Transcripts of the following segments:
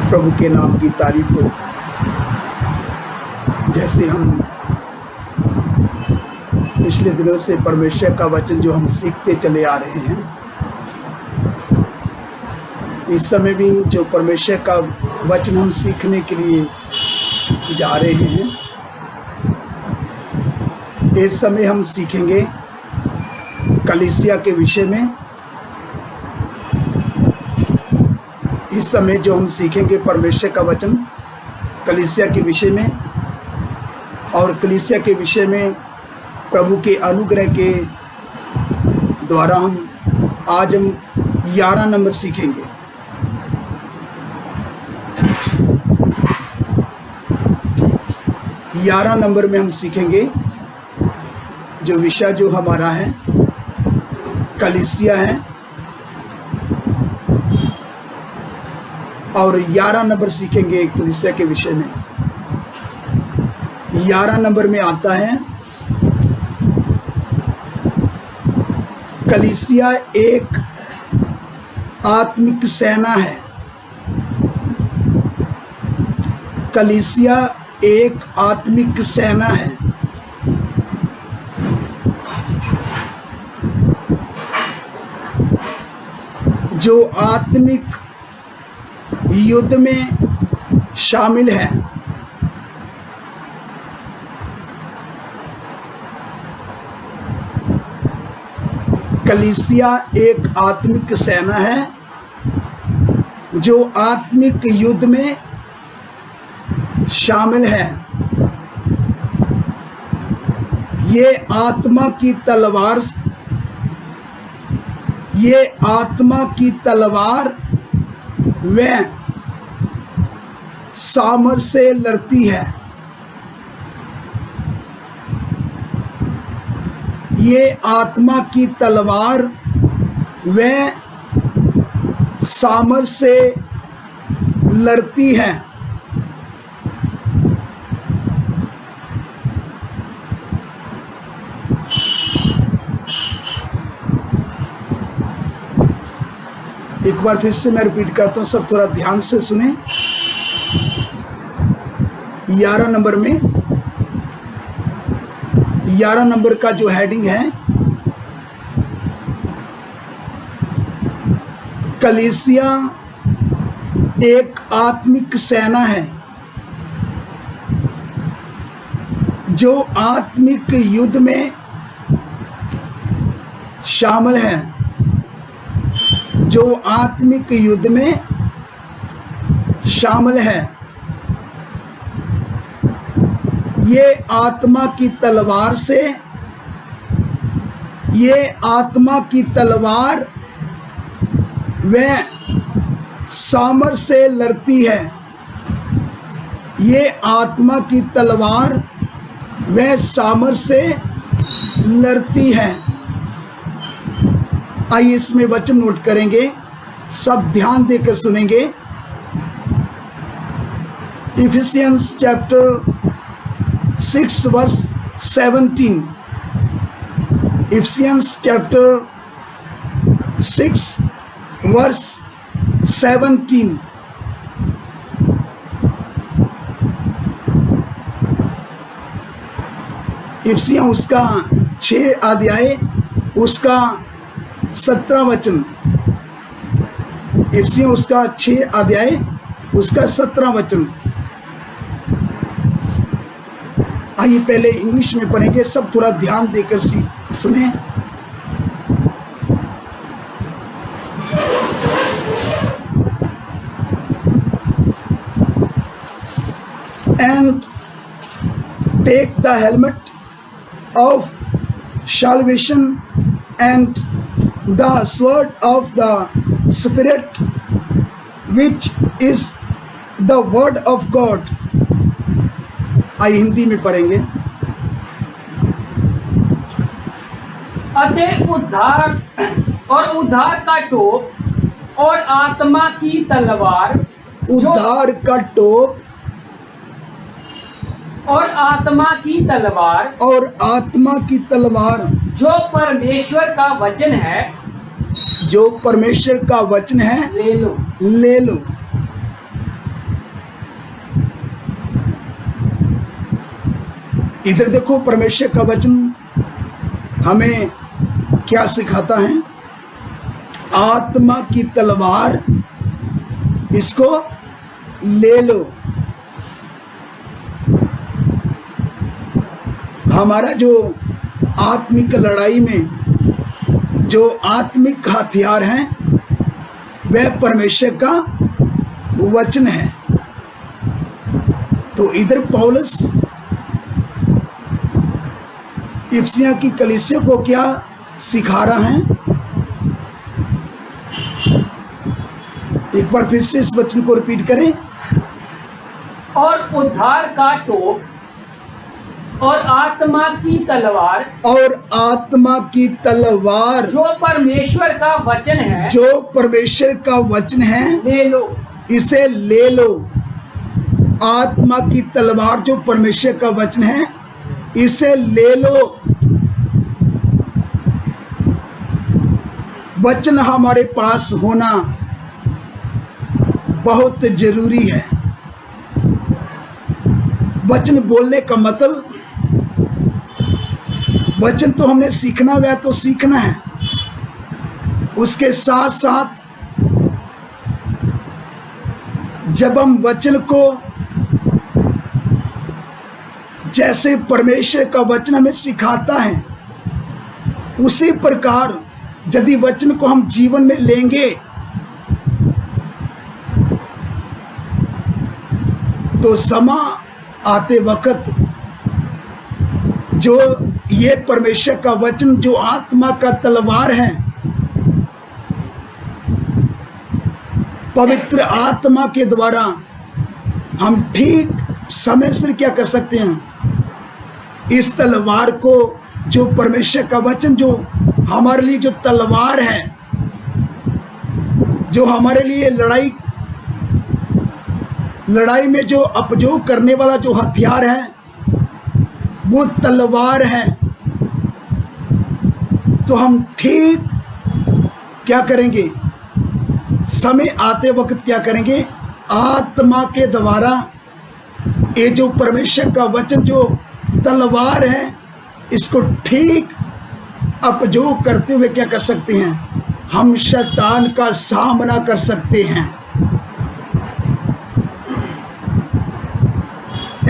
प्रभु के नाम की तारीफ हो। जैसे हम पिछले दिनों से परमेश्वर का वचन जो हम सीखते चले आ रहे हैं, इस समय भी जो परमेश्वर का वचन हम सीखने के लिए जा रहे हैं, इस समय हम सीखेंगे कलीसिया के विषय में। इस समय जो हम सीखेंगे परमेश्वर का वचन कलीसिया के विषय में, और कलीसिया के विषय में प्रभु के अनुग्रह के द्वारा आज हम 11 नंबर सीखेंगे। ग्यारह नंबर में हम सीखेंगे जो विषय जो हमारा है कलीसिया है, और 11 नंबर सीखेंगे कलीसिया के विषय में। 11 नंबर में आता है कलीसिया एक आत्मिक सेना है। कलीसिया एक आत्मिक सेना है। जो आत्मिक युद्ध में शामिल है। कलीसिया एक आत्मिक सेना है जो आत्मिक युद्ध में शामिल है। ये आत्मा की तलवार व सामर्थ से लड़ती है। ये आत्मा की तलवार व सामर्थ से लड़ती है। एक बार फिर से मैं रिपीट करता हूँ, सब थोड़ा ध्यान से सुने। 11 नंबर में 11 नंबर का जो हेडिंग है कलीसिया एक आत्मिक सेना है जो आत्मिक युद्ध में शामिल है। जो आत्मिक युद्ध में शामिल है। ये आत्मा की तलवार से, ये आत्मा की तलवार व सामर्थ से लड़ती है। ये आत्मा की तलवार व सामर्थ से लड़ती है। आइए इसमें वचन नोट करेंगे, सब ध्यान देकर सुनेंगे। Ephesians chapter 6 verse 17। Ephesians chapter 6 verse 17। Ephesian उसका 6 अध्याय उसका 17 वचन। इफिसियन उसका 6 अध्याय उसका 17 वचन। आइए पहले इंग्लिश में पढ़ेंगे, सब थोड़ा ध्यान देकर सुने। And take the helmet of salvation and the sword of the Spirit, which is the word of God। आइए हिंदी में पढ़ेंगे। अतः उद्धार का टोप और आत्मा की तलवार, उद्धार का टोप और आत्मा की तलवार, और आत्मा की तलवार जो परमेश्वर का वचन है, जो परमेश्वर का वचन है, ले लो। ले लो। इधर देखो परमेश्वर का वचन हमें क्या सिखाता है। आत्मा की तलवार इसको ले लो। हमारा जो आत्मिक लड़ाई में जो आत्मिक हथियार हैं वह परमेश्वर का वचन है। तो इधर पौलुस इफिसियों की कलीसिया को क्या सिखा रहा है, एक बार फिर से इस वचन को रिपीट करें। और उद्धार का टोप और आत्मा की तलवार, और आत्मा की तलवार जो परमेश्वर का वचन है, जो परमेश्वर का वचन है, ले लो। इसे ले लो। आत्मा की तलवार जो परमेश्वर का वचन है, इसे ले लो। वचन हमारे पास होना बहुत जरूरी है। वचन बोलने का मतलब, वचन तो हमने सीखना हुआ तो सीखना है, उसके साथ साथ जब हम वचन को, जैसे परमेश्वर का वचन हमें सिखाता है, उसी प्रकार यदि वचन को हम जीवन में लेंगे तो समा आते वक्त जो ये परमेश्वर का वचन जो आत्मा का तलवार है, पवित्र आत्मा के द्वारा हम ठीक समय से क्या कर सकते हैं, इस तलवार को, जो परमेश्वर का वचन जो हमारे लिए जो तलवार है, जो हमारे लिए लड़ाई में जो उपयोग करने वाला जो हथियार है वो तलवार है, तो हम ठीक क्या करेंगे, समय आते वक्त क्या करेंगे, आत्मा के द्वारा ये जो परमेश्वर का वचन जो तलवार है, इसको ठीक उपयोग करते हुए क्या कर सकते हैं, हम शैतान का सामना कर सकते हैं।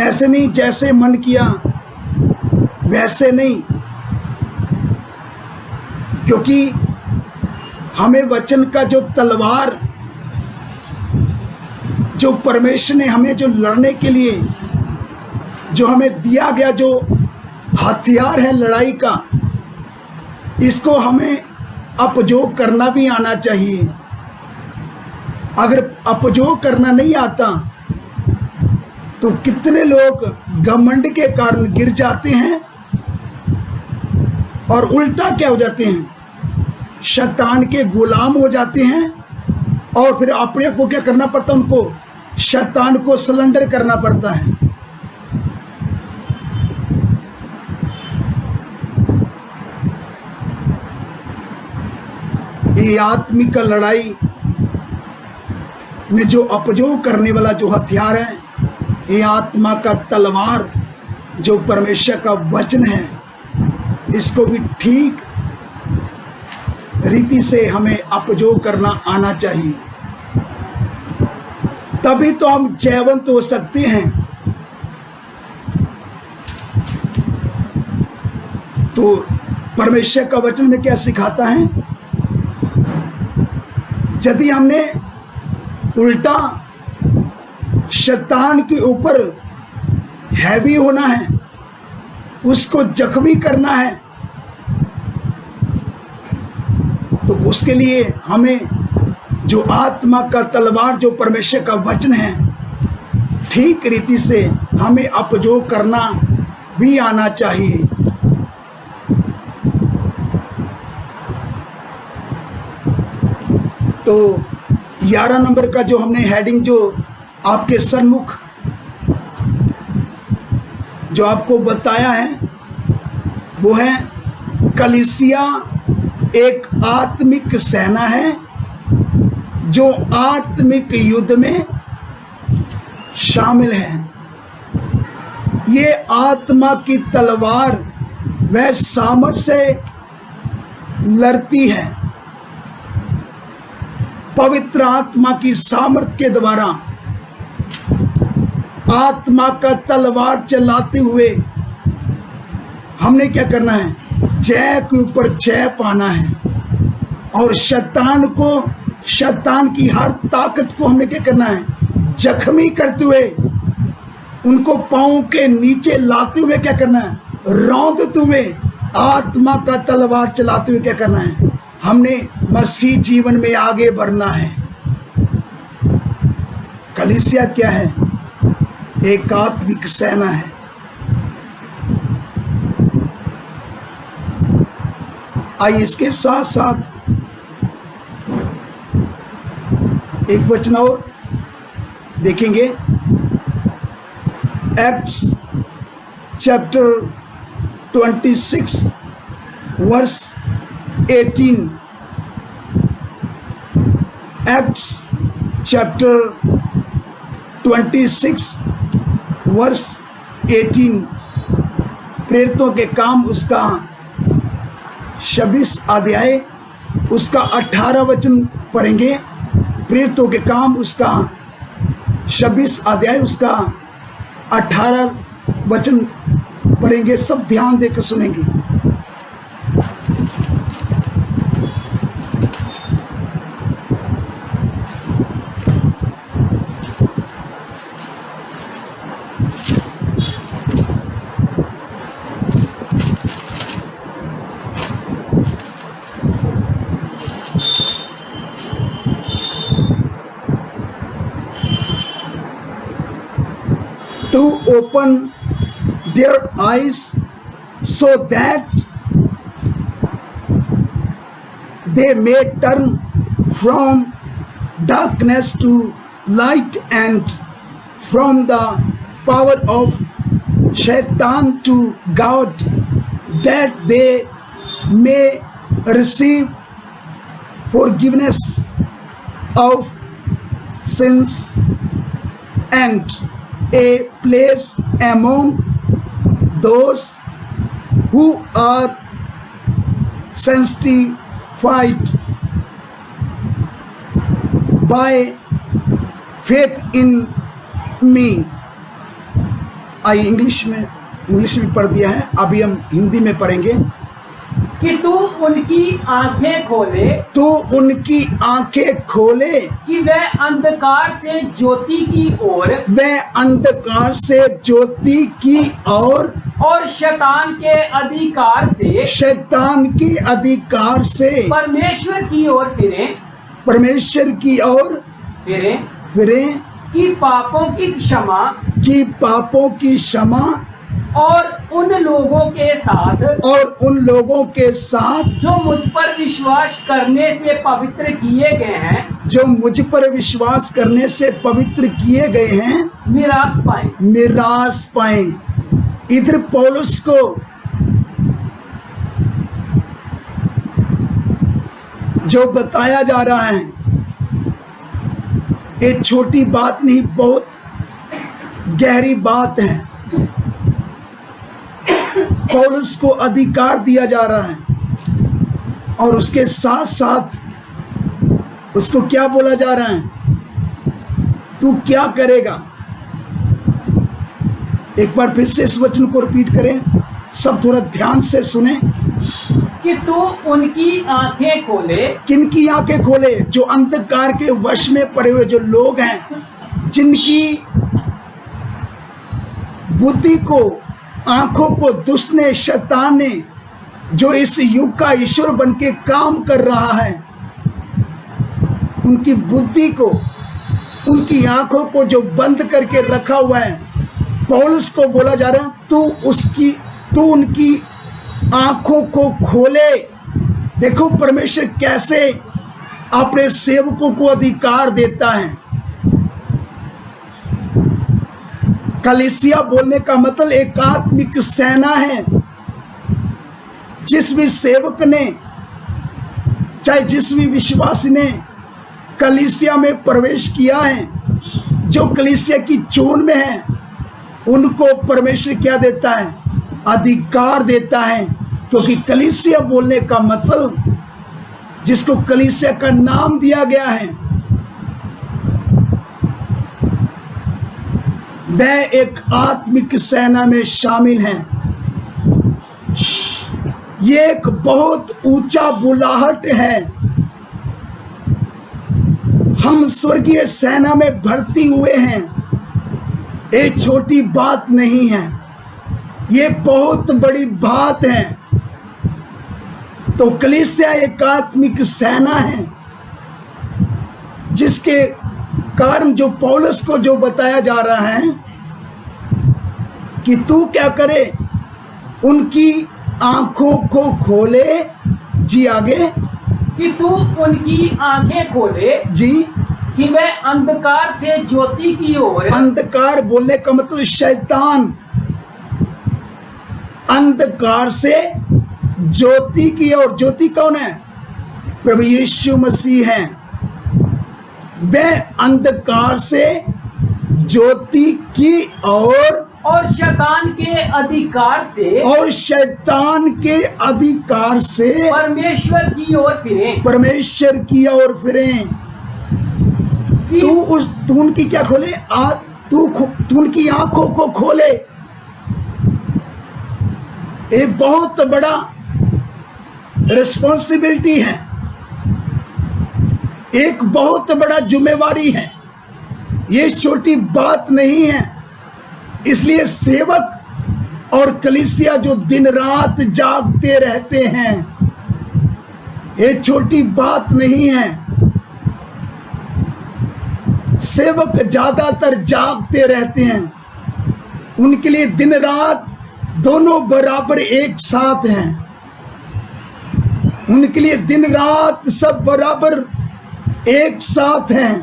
ऐसे नहीं जैसे मन किया वैसे नहीं, क्योंकि हमें वचन का जो तलवार जो परमेश्वर ने हमें जो लड़ने के लिए जो हमें दिया गया जो हथियार है लड़ाई का, इसको हमें उपयोग करना भी आना चाहिए। अगर उपयोग करना नहीं आता तो कितने लोग घमंड के कारण गिर जाते हैं और उल्टा क्या हो जाते हैं, शैतान के गुलाम हो जाते हैं, और फिर अपने को क्या करना पड़ता है, उनको शैतान को सरेंडर करना पड़ता है। ये आत्मिक लड़ाई में जो उपयोग करने वाला जो हथियार है, ये आत्मा का तलवार जो परमेश्वर का वचन है, इसको भी ठीक रीति से हमें उपयोग करना आना चाहिए, तभी तो हम जयवंत हो सकते हैं। तो परमेश्वर का वचन में क्या सिखाता है, यदि हमने उल्टा शैतान के ऊपर हैवी होना है, उसको जख्मी करना है, तो उसके लिए हमें जो आत्मा का तलवार जो परमेश्वर का वचन है, ठीक रीति से हमें उपयोग करना भी आना चाहिए। तो 11 नंबर का जो हमने हेडिंग जो आपके सन्मुख जो आपको बताया है, वो है कलीसिया एक आत्मिक सेना है जो आत्मिक युद्ध में शामिल है। ये आत्मा की तलवार वह सामर्थ से लड़ती है। पवित्र आत्मा की सामर्थ के द्वारा आत्मा का तलवार चलाते हुए हमने क्या करना है? जय के ऊपर जय पाना है। और शैतान की हर ताकत को हमने क्या करना है? जख्मी करते हुए, उनको पांव के नीचे लाते हुए क्या करना है? रौंदते हुए आत्मा का तलवार चलाते हुए क्या करना है? हमने मसीह जीवन में आगे बढ़ना है। कलीसिया क्या है? एक आत्मिक सेना है। आइए इसके साथ साथ एक वचन और देखेंगे। Acts chapter 26 verse 18। Acts chapter 26 verse 18। प्रेरितों के काम उसका 26 अध्याय उसका 18 वचन पढ़ेंगे। प्रेरितों के काम उसका 26 अध्याय उसका 18 वचन पढ़ेंगे। सब ध्यान देकर सुनेंगे। To open their eyes so that they may turn from darkness to light and from the power of Shaitan to God, that they may receive forgiveness of sins and a place among those who are sanctified by faith in me। आइए English में पढ़ दिया है, अभी हम हिंदी में पढ़ेंगे। कि तू उनकी आंखें खोले, तू उनकी आंखें खोले कि वह अंधकार से ज्योति की ओर, वह अंधकार से ज्योति की ओर और शैतान के अधिकार से परमेश्वर की ओर फिरे, कि पापों की क्षमा और उन लोगों के साथ जो मुझ पर विश्वास करने से पवित्र किए गए हैं, मिरास पाएं। इधर पौलुस को जो बताया जा रहा है, एक छोटी बात नहीं, बहुत गहरी बात है। पौलुस को अधिकार दिया जा रहा है और उसके साथ साथ उसको क्या बोला जा रहा है? तू क्या करेगा? एक बार फिर से इस वचन को रिपीट करें, सब थोड़ा ध्यान से सुने। कि तू उनकी आंखें खोले। किनकी आंखें खोले? जो अंधकार के वश में पड़े हुए जो लोग हैं, जिनकी बुद्धि को, आंखों को दुष्ट ने, शैतान ने, जो इस युग का ईश्वर बन के काम कर रहा है, उनकी बुद्धि को, उनकी आंखों को जो बंद करके रखा हुआ है, पौलुस को बोला जा रहा है तू उनकी आंखों को खोले। देखो परमेश्वर कैसे अपने सेवकों को अधिकार देता है। कलीसिया बोलने का मतलब एक आत्मिक सेना है। जिस भी सेवक ने, चाहे जिस भी विश्वासी ने कलीसिया में प्रवेश किया है, जो कलीसिया की चोन में है, उनको परमेश्वर क्या देता है? अधिकार देता है। क्योंकि कलीसिया बोलने का मतलब, जिसको कलीसिया का नाम दिया गया है, वह एक आत्मिक सेना में शामिल है। ये एक बहुत ऊंचा बुलाहट है। हम स्वर्गीय सेना में भर्ती हुए हैं। ये छोटी बात नहीं है, ये बहुत बड़ी बात है। तो कलीसिया एक आत्मिक सेना है, जिसके कारण जो पौलुस को जो बताया जा रहा है कि तू क्या करे, उनकी आंखों को खोले। जी आगे, कि तू उनकी आंखें खोले जी। कि वह अंधकार से ज्योति की ओर। अंधकार बोलने का मतलब शैतान, अंधकार से ज्योति की ओर। ज्योति कौन है? प्रभु यीशु मसीह हैं। वह अंधकार से ज्योति की ओर और शैतान के अधिकार से। और शैतान के अधिकार से परमेश्वर की ओर फिरें। परमेश्वर की ओर फिरें। तू उनकी क्या खोले? तू उनकी आंखों को खोले। एक बहुत बड़ा रिस्पॉन्सिबिलिटी है, एक बहुत बड़ा जिम्मेवारी है। ये छोटी बात नहीं है। इसलिए सेवक और कलीसिया जो दिन रात जागते रहते हैं, ये छोटी बात नहीं है। सेवक ज्यादातर जागते रहते हैं। उनके लिए दिन रात दोनों बराबर एक साथ हैं। उनके लिए दिन रात सब बराबर एक साथ हैं।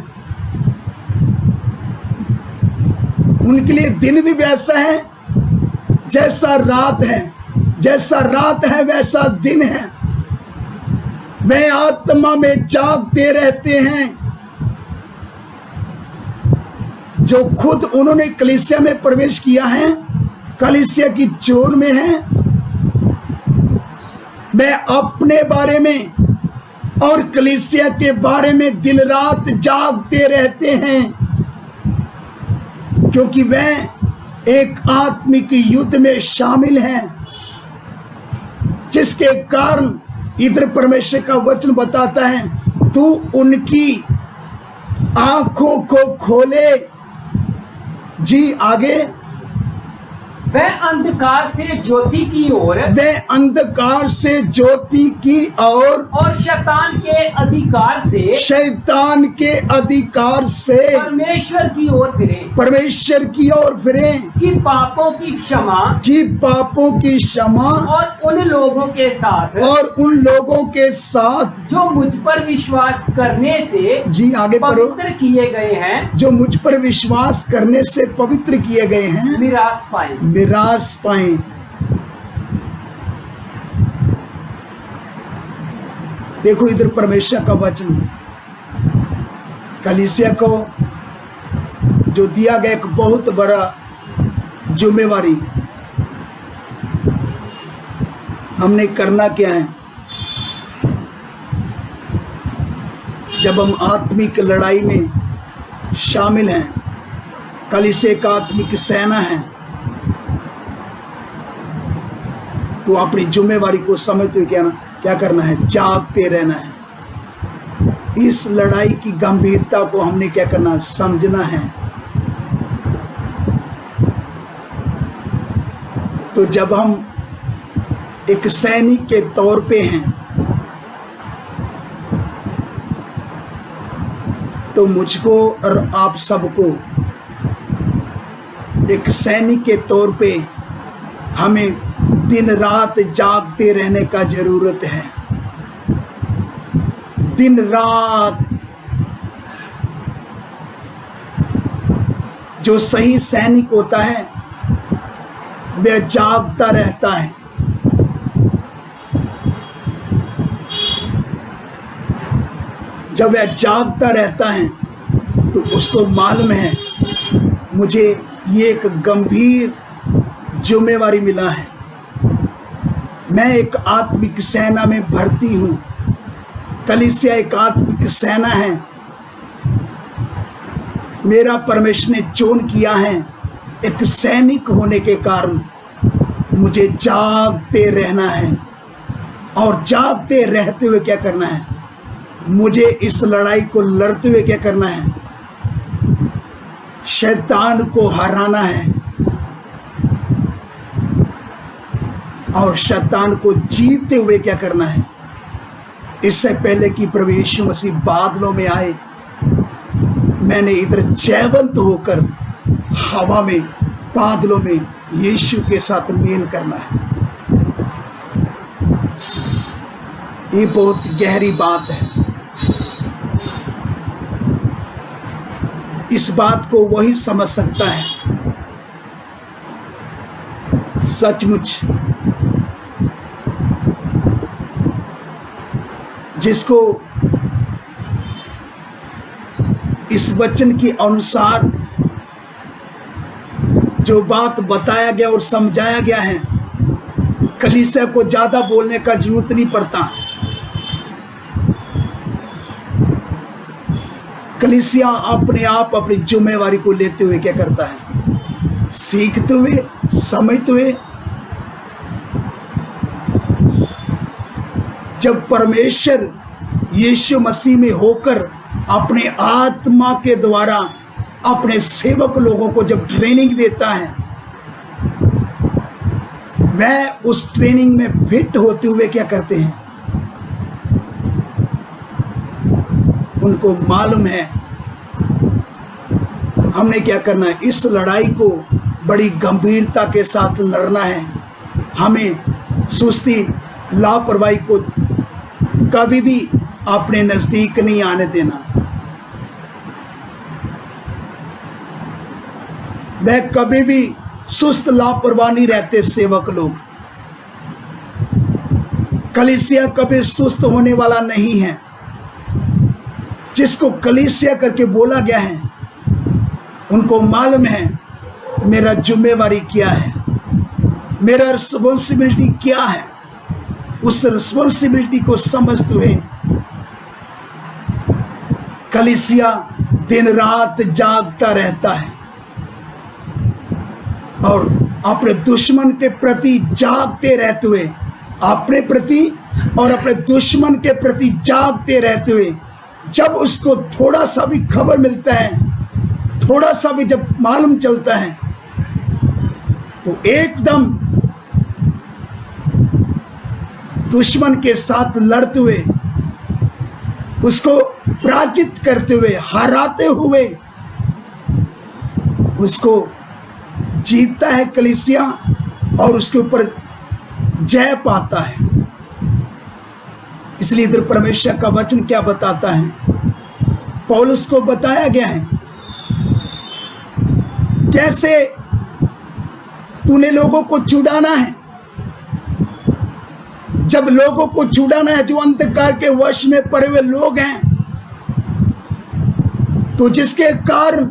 उनके लिए दिन भी वैसा है जैसा रात है, जैसा रात है वैसा दिन है। वे आत्मा में जागते रहते हैं। जो खुद उन्होंने कलीसिया में प्रवेश किया है, कलीसिया की चोर में है, वे अपने बारे में और कलीसिया के बारे में दिन रात जागते रहते हैं। क्योंकि वह एक आत्मिक युद्ध में शामिल हैं, जिसके कारण इधर परमेश्वर का वचन बताता है, तू उनकी आंखों को खोले। जी आगे, वह अंधकार से ज्योति की ओर। वह अंधकार से ज्योति की ओर और शैतान के अधिकार से। शैतान के अधिकार से परमेश्वर की ओर फिरे। परमेश्वर की ओर फिरे। कि पापों की क्षमा। कि पापों की क्षमा। और उन लोगों के साथ। और उन लोगों के साथ जो मुझ पर विश्वास करने से। जी आगे पढ़ो। पवित्र किए गए हैं। जो मुझ पर विश्वास करने से पवित्र किए गए हैं, मिरास पाए। मिरास पाए। देखो इधर परमेश्वर का वचन कलीसिया को जो दिया गया एक बहुत बड़ा जिम्मेवारी। हमने करना क्या है? जब हम आत्मिक लड़ाई में शामिल हैं, कलीसिया का आत्मिक सेना है, तो अपनी जिम्मेवारी को समझते हुए क्या करना है? जागते रहना है। इस लड़ाई की गंभीरता को हमने क्या करना है? समझना है। तो जब हम एक सैनिक के तौर पे हैं, तो मुझको और आप सबको एक सैनिक के तौर पे हमें दिन रात जागते रहने का जरूरत है। दिन रात। जो सही सैनिक होता है वह जागता रहता है। जब वह जागता रहता है तो उसको मालूम है मुझे ये एक गंभीर जिम्मेवारी मिला है। मैं एक आत्मिक सेना में भर्ती हूं। कलीसिया एक आत्मिक सेना है। मेरा परमेश्वर ने चुन किया है। एक सैनिक होने के कारण मुझे जागते रहना है। और जागते रहते हुए क्या करना है? मुझे इस लड़ाई को लड़ते हुए क्या करना है? शैतान को हराना है और शैतान को जीतते हुए क्या करना है? इससे पहले कि प्रभु यीशु मसीह बादलों में आए, मैंने इधर जयवंत होकर हवा में, बादलों में यीशु के साथ मेल करना है। ये बहुत गहरी बात है। इस बात को वही समझ सकता है सचमुच जिसको इस वचन के अनुसार जो बात बताया गया और समझाया गया है, कलीसिया को ज्यादा बोलने का जरूरत नहीं पड़ता। कलीसिया अपने आप अपनी जिम्मेवारी को लेते हुए क्या करता है? सीखते हुए, समझते हुए। जब परमेश्वर यीशु मसीह में होकर अपने आत्मा के द्वारा अपने सेवक लोगों को जब ट्रेनिंग देता है, वह उस ट्रेनिंग में फिट होते हुए क्या करते हैं? उनको मालूम है हमने क्या करना है। इस लड़ाई को बड़ी गंभीरता के साथ लड़ना है। हमें सुस्ती, लापरवाही को कभी भी अपने नजदीक नहीं आने देना। वह कभी भी सुस्त, लापरवाह नहीं रहते सेवक लोग। कलीसिया कभी सुस्त होने वाला नहीं है। जिसको कलीसिया करके बोला गया है, उनको मालूम है मेरा जिम्मेवारी क्या है, मेरा रिस्पॉन्सिबिलिटी क्या है। उस रिस्पॉन्सिबिलिटी को समझते हुए कलीसिया दिन रात जागता रहता है और अपने दुश्मन के प्रति जागते रहते हुए, अपने प्रति और अपने दुश्मन के प्रति जागते रहते हुए, जब उसको थोड़ा सा भी खबर मिलता है, थोड़ा सा भी जब मालूम चलता है, तो एकदम दुश्मन के साथ लड़ते हुए, उसको पराजित करते हुए, हराते हुए उसको जीतता है कलीसिया और उसके ऊपर जय पाता है। इसलिए इधर परमेश्वर का वचन क्या बताता है? पौलुस को बताया गया है कैसे तूने लोगों को छुड़ाना है। जब लोगों को छुड़ाना है जो अंधकार के वश में पड़े हुए लोग हैं, तो जिसके कारण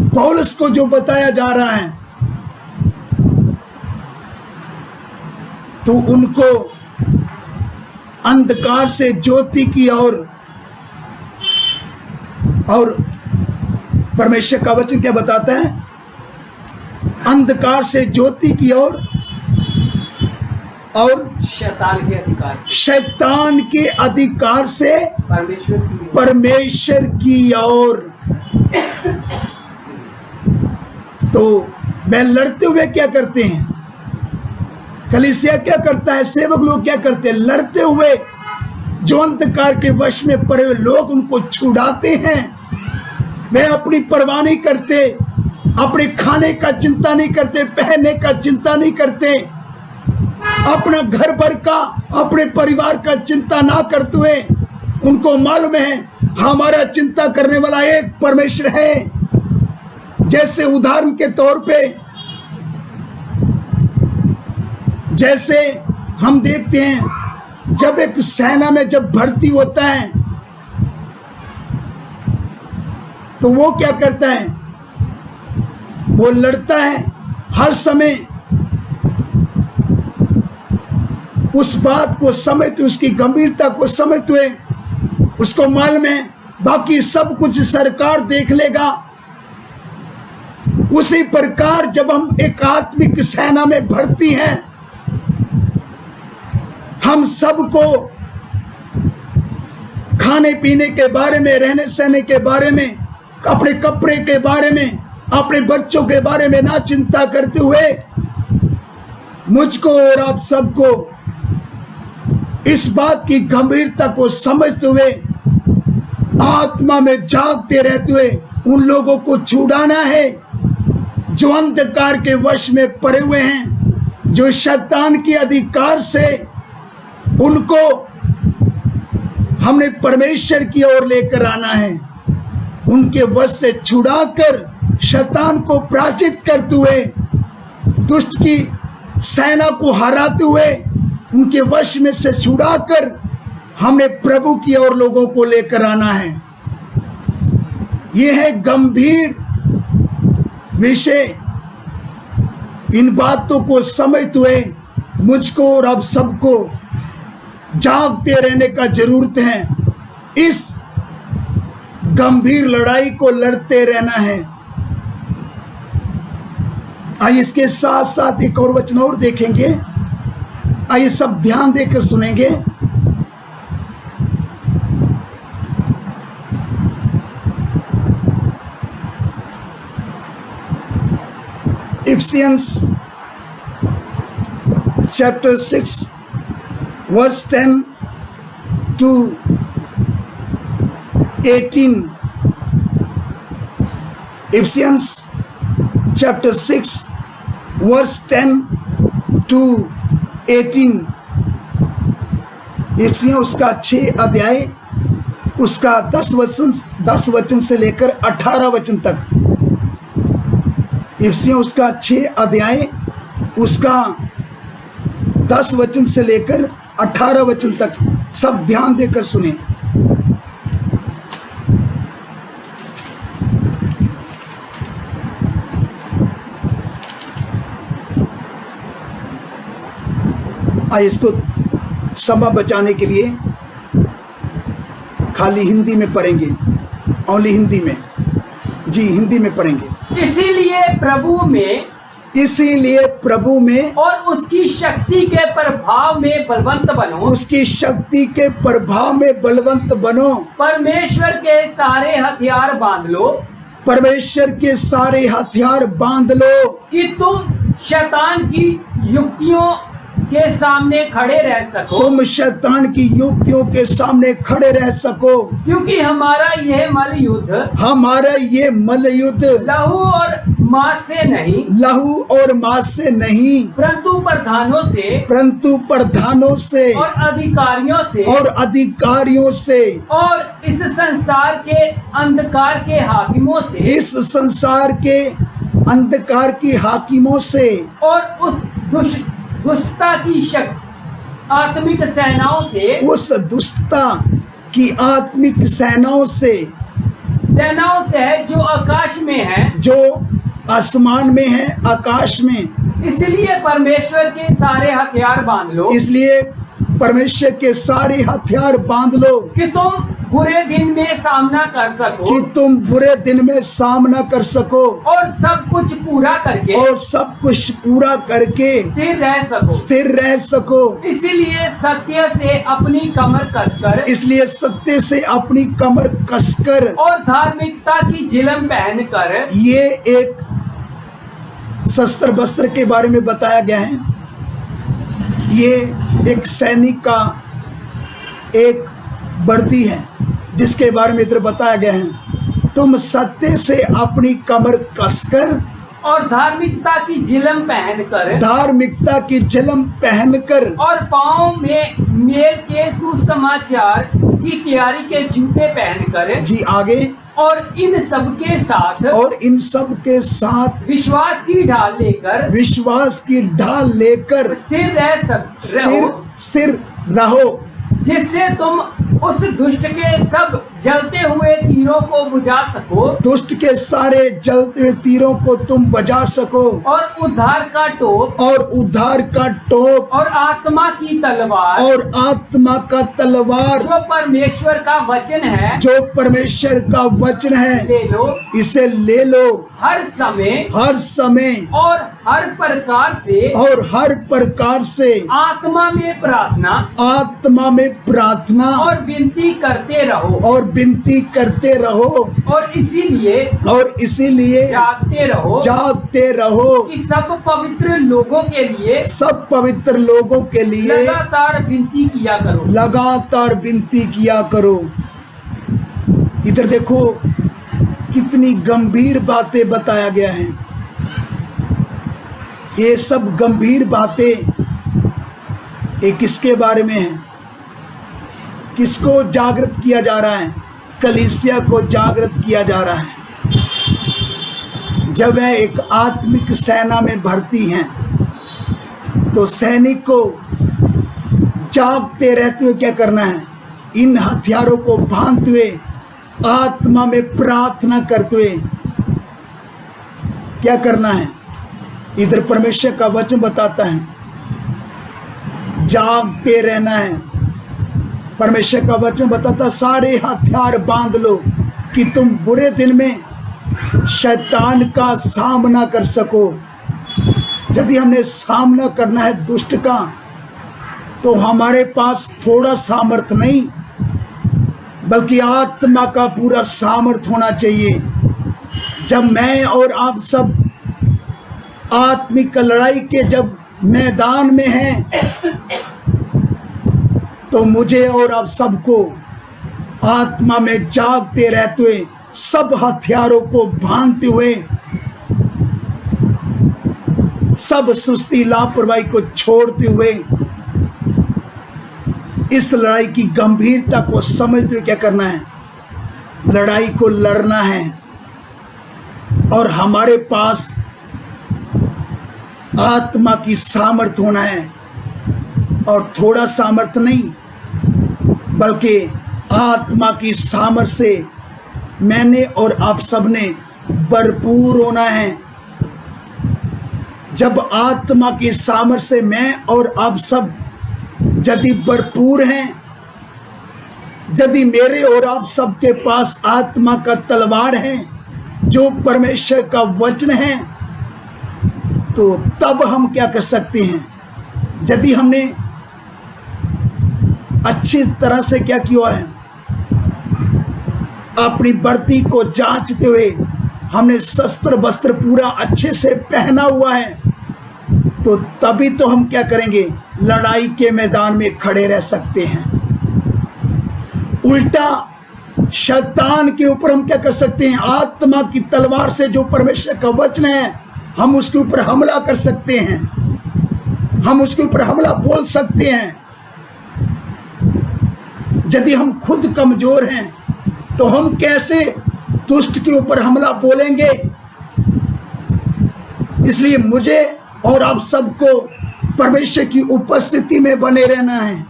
पौलुस को जो बताया जा रहा है, तो उनको अंधकार से ज्योति की ओर, और परमेश्वर का वचन क्या बताता है? अंधकार से ज्योति की ओर और शैतान के अधिकार से परमेश्वर की ओर। तो वह लड़ते हुए क्या करते हैं? कलीसिया क्या करता है? सेवक लोग क्या करते हैं? लड़ते हुए जो अंधकार के वश में पड़े हुए लोग, उनको छुड़ाते हैं। वे अपनी परवाह नहीं करते, अपने खाने का चिंता नहीं करते, पहनने का चिंता नहीं करते, अपना घर भर का, अपने परिवार का चिंता ना करते हुए उनको मालूम है हमारा चिंता करने वाला एक परमेश्वर है। जैसे उदाहरण के तौर पे, जैसे हम देखते हैं जब एक सेना में जब भर्ती होता है तो वो क्या करता है? वो लड़ता है हर समय, उस बात को समझते, उसकी गंभीरता को समझते हुए उसको मालूम है बाकी सब कुछ सरकार देख लेगा। उसी प्रकार जब हम एक आत्मिक सेना में भर्ती हैं, हम सबको खाने पीने के बारे में, रहने सहने के बारे में, अपने कपड़े के बारे में, अपने बच्चों के बारे में ना चिंता करते हुए मुझको और आप सबको इस बात की गंभीरता को समझते हुए आत्मा में जागते रहते हुए उन लोगों को छुड़ाना है जो अंधकार के वश में पड़े हुए हैं, जो शैतान के अधिकार से उनको हमने परमेश्वर की ओर लेकर आना है। उनके वश से छुड़ाकर शैतान को पराजित करते हुए, दुष्ट की सेना को हराते हुए, उनके वश में से छुड़ाकर हमने प्रभु की ओर लोगों को लेकर आना है। यह है गंभीर विषय। इन बातों को समझते हुए मुझको और आप सबको जागते रहने का जरूरत है। इस गंभीर लड़ाई को लड़ते रहना है। आइए इसके साथ साथ एक और वचन और देखेंगे। आइए सब ध्यान देकर सुनेंगे। Ephesians chapter 6 verse 10 to 18. Ephesians chapter 6 verse 10 to 18. इफिसियों उसका 6 अध्याय उसका 10 वचन से लेकर 18 वचन तक। इफिसियों उसका 6 अध्याय उसका 10 वचन से लेकर 18 वचन तक। सब ध्यान देकर सुने। आइए इसको समय बचाने के लिए खाली हिंदी में पढ़ेंगे। ओनली हिंदी में, जी हिंदी में पढ़ेंगे। इसीलिए प्रभु में और उसकी शक्ति के प्रभाव में बलवंत बनो। उसकी शक्ति के प्रभाव में बलवंत बनो। परमेश्वर के सारे हथियार बांध लो। परमेश्वर के सारे हथियार बांध लो कि तुम शैतान की युक्तियों के सामने खड़े रह सको। तुम शैतान की युक्तियों के सामने खड़े रह सको। क्योंकि हमारा यह मल युद्ध लहू और मांस से नहीं परंतु प्रधानों से और अधिकारियों से और इस संसार के अंधकार के हाकिमों से और उस दुष्टता की आत्मिक सेनाओं से। उस दुष्टता की आत्मिक सेनाओं से है जो आकाश में है, जो आसमान में है, आकाश में। इसलिए परमेश्वर के सारे हथियार बांध लो। इसलिए परमेश्वर के सारे हथियार बांध लो कि तुम बुरे दिन में सामना कर सको और सब कुछ पूरा करके स्थिर रह सको। इसलिए सत्य से अपनी कमर कसकर और धार्मिकता की झिलम पहनकर। ये एक शस्त्र वस्त्र के बारे में बताया गया है। ये एक सैनिक का एक वर्दी है जिसके बारे में इधर बताया गया है। तुम सत्य से अपनी कमर कसकर और धार्मिकता की झिलम पहनकर और पांव में मेल के सुसमाचार की तैयारी के जूते पहनकर। जी आगे। और इन सब के साथ विश्वास की ढाल लेकर स्थिर रहो, जिससे तुम उस दुष्ट के सब जलते हुए तीरों को बुझा सको, दुष्ट के सारे जलते हुए तीरों को तुम बजा सको, और उद्धार का टोप, और उद्धार का टोप, और आत्मा की तलवार, और आत्मा का तलवार, जो परमेश्वर का वचन है, जो परमेश्वर का वचन है, ले लो। इसे ले लो हर समय हर समय और हर प्रकार से, और हर प्रकार से आत्मा में प्रार्थना आत्मा में प्रार्थना और विनती करते रहो, और विनती करते रहो, और इसीलिए जागते रहो कि सब पवित्र लोगों के लिए सब पवित्र लोगों के लिए लगातार विनती किया करो। लगातार विनती किया करो। इधर देखो कितनी गंभीर बातें बताया गया है। ये सब गंभीर बातें ये किसके बारे में है? किसको जागृत किया जा रहा है? कलीसिया को जागृत किया जा रहा है। जब वह एक आत्मिक सेना में भर्ती हैं तो सैनिक को जागते रहते हुए क्या करना है? इन हथियारों को बांधते हुए आत्मा में प्रार्थना करते हुए क्या करना है? इधर परमेश्वर का वचन बताता है जागते रहना है। परमेश्वर का वचन बताता सारे हथियार बांध लो कि तुम बुरे दिन में शैतान का सामना कर सको। यदि हमने सामना करना है दुष्ट का तो हमारे पास थोड़ा सामर्थ्य नहीं बल्कि आत्मा का पूरा सामर्थ्य होना चाहिए। जब मैं और आप सब आत्मिक लड़ाई के जब मैदान में हैं तो मुझे और आप सबको आत्मा में जागते रहते हुए सब हथियारों को बांधते हुए सब सुस्ती लापरवाही को छोड़ते हुए इस लड़ाई की गंभीरता को समझते हुए क्या करना है? लड़ाई को लड़ना है। और हमारे पास आत्मा की सामर्थ्य होना है और थोड़ा सामर्थ्य नहीं बल्कि आत्मा की सामर्थ्य से मैंने और आप सबने भरपूर होना है। जब आत्मा की सामर्थ्य से मैं और आप सब यदि भरपूर हैं, यदि मेरे और आप सबके पास आत्मा का तलवार है जो परमेश्वर का वचन है, तो तब हम क्या कर सकते हैं? यदि हमने अच्छी तरह से क्या किया है, अपनी वर्दी को जांचते हुए हमने शस्त्र वस्त्र पूरा अच्छे से पहना हुआ है, तो तभी तो हम क्या करेंगे? लड़ाई के मैदान में खड़े रह सकते हैं। उल्टा शैतान के ऊपर हम क्या कर सकते हैं? आत्मा की तलवार से जो परमेश्वर का वचन है हम उसके ऊपर हमला कर सकते हैं, हम उसके ऊपर हमला बोल सकते हैं। यदि हम खुद कमजोर हैं तो हम कैसे दुष्ट के ऊपर हमला बोलेंगे? इसलिए मुझे और आप सबको परमेश्वर की उपस्थिति में बने रहना है।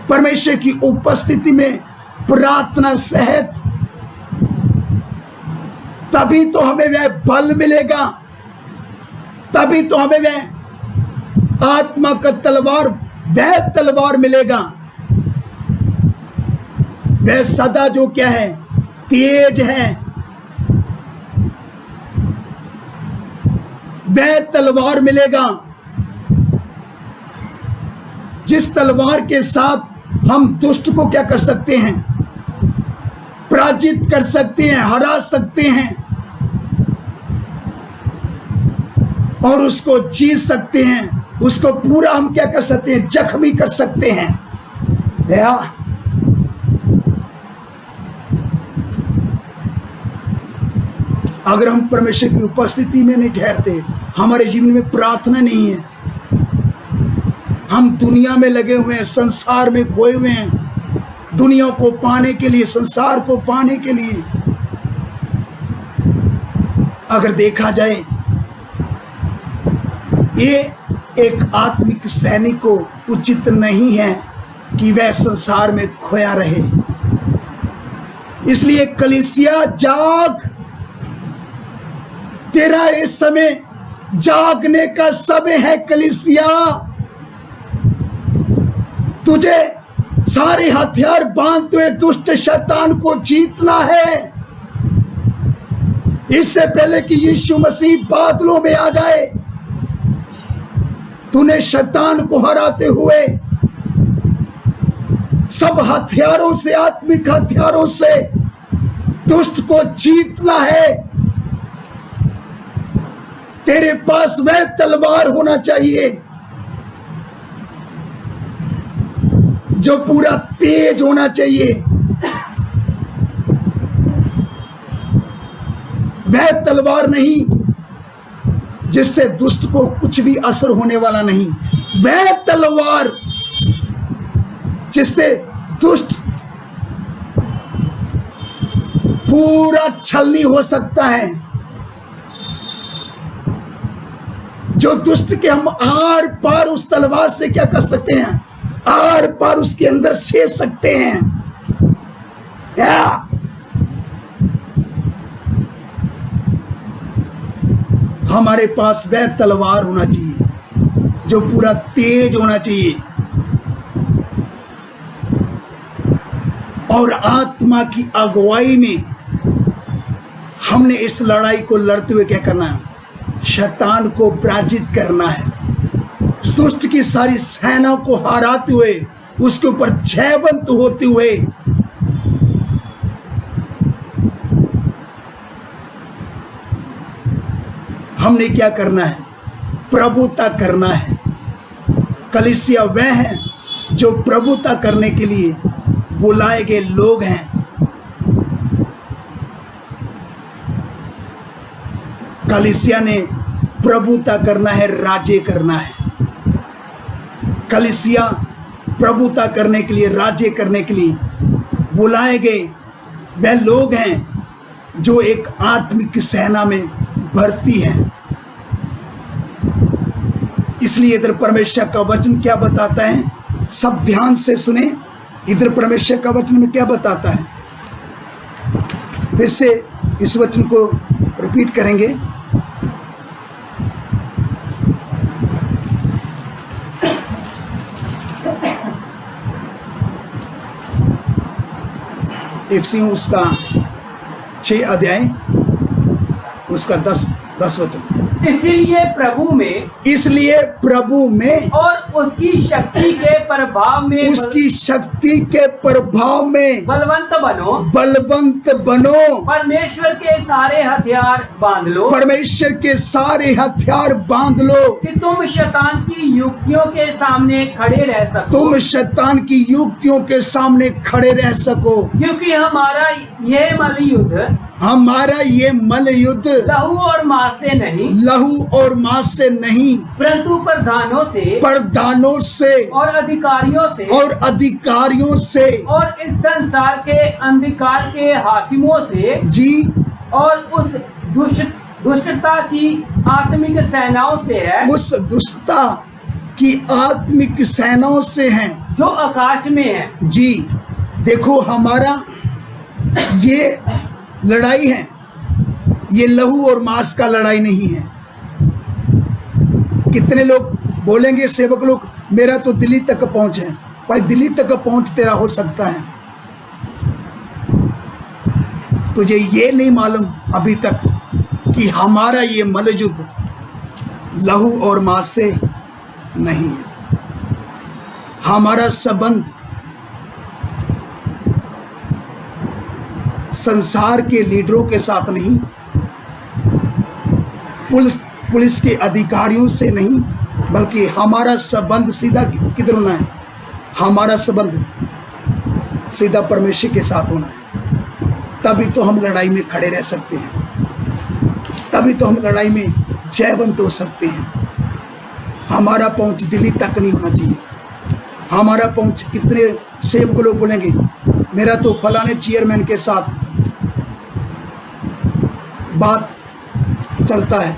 परमेश्वर की उपस्थिति में प्रार्थना सहित तभी तो हमें वह बल मिलेगा, तभी तो हमें वह आत्मा का तलवार, वह तलवार मिलेगा। वह सदा जो क्या है? तेज है। वह तलवार मिलेगा जिस तलवार के साथ हम दुष्ट को क्या कर सकते हैं? पराजित कर सकते हैं, हरा सकते हैं और उसको जीत सकते हैं। उसको पूरा हम क्या कर सकते हैं? जख्मी कर सकते हैं। या अगर हम परमेश्वर की उपस्थिति में नहीं ठहरते, हमारे जीवन में प्रार्थना नहीं है, हम दुनिया में लगे हुए हैं, संसार में खोए हुए हैं, दुनिया को पाने के लिए, संसार को पाने के लिए। अगर देखा जाए ये एक आत्मिक सैनिक को उचित नहीं है कि वह संसार में खोया रहे। इसलिए कलीसिया जाग, तेरा इस समय जागने का समय है। कलीसिया, तुझे सारे हथियार बांधते हुए दुष्ट शैतान को जीतना है। इससे पहले कि यीशु मसीह बादलों में आ जाए, तूने शैतान को हराते हुए सब हथियारों से, आत्मिक हथियारों से दुष्ट को जीतना है। तेरे पास वह तलवार होना चाहिए जो पूरा तेज होना चाहिए। वह तलवार नहीं जिससे दुष्ट को कुछ भी असर होने वाला नहीं। वह तलवार जिससे दुष्ट पूरा छलनी हो सकता है, जो दुष्ट के हम आर पार उस तलवार से क्या कर सकते हैं, आर पार उसके अंदर छेद सकते हैं। हमारे पास वह तलवार होना चाहिए जो पूरा तेज होना चाहिए, और आत्मा की अगुवाई में हमने इस लड़ाई को लड़ते हुए क्या करना है, शैतान को पराजित करना है। दुष्ट की सारी सेना को हराते हुए, उसके ऊपर जयवंत होते हुए हमने क्या करना है, प्रभुता करना है। कलीसिया वह है जो प्रभुता करने के लिए बुलाए गए लोग हैं। कलीसिया ने प्रभुता करना है, राज्य करना है। कलीसिया प्रभुता करने के लिए, राज्य करने के लिए बुलाए गए वह लोग हैं जो एक आत्मिक सेना में भर्ती हैं। इसलिए इधर परमेश्वर का वचन क्या बताता है, सब ध्यान से सुने। इधर परमेश्वर का वचन में क्या बताता है, फिर से इस वचन को रिपीट करेंगे। इफिसियों उसका 6 अध्याय उसका 10 वचन। इसलिए प्रभु में और उसकी शक्ति के प्रभाव में बलवंत बनो। परमेश्वर के सारे हथियार बांध लो कि तुम शैतान की युक्तियों के सामने खड़े रह सको। क्योंकि हमारा ये मल युद्ध लहू और मांस से नहीं परंतु प्रधानों से और अधिकारियों से और इस संसार के अंधकार के हाकिमों से जी, और उस दुष्टता की आत्मिक सेनाओं से है। उस दुष्टता की आत्मिक सेनाओं से हैं जो आकाश में है। जी देखो, हमारा ये लड़ाई है, ये लहू और मांस का लड़ाई नहीं है। कितने लोग बोलेंगे, सेवक लोग, मेरा तो दिल्ली तक पहुंच है। भाई दिल्ली तक पहुंच तेरा हो सकता है, तुझे ये नहीं मालूम अभी तक कि हमारा ये मल्लयुद्ध लहू और मांस से नहीं है। हमारा संबंध संसार के लीडरों के साथ नहीं, पुलिस के अधिकारियों से नहीं, बल्कि हमारा संबंध सीधा किधर होना है, हमारा संबंध सीधा परमेश्वर के साथ होना है। तभी तो हम लड़ाई में खड़े रह सकते हैं, तभी तो हम लड़ाई में जयवंत हो सकते हैं। हमारा पहुंच दिल्ली तक नहीं होना चाहिए। हमारा पहुंच, कितने सेवक लोग बोलेंगे, मेरा तो फलाने चेयरमैन के साथ बात चलता है,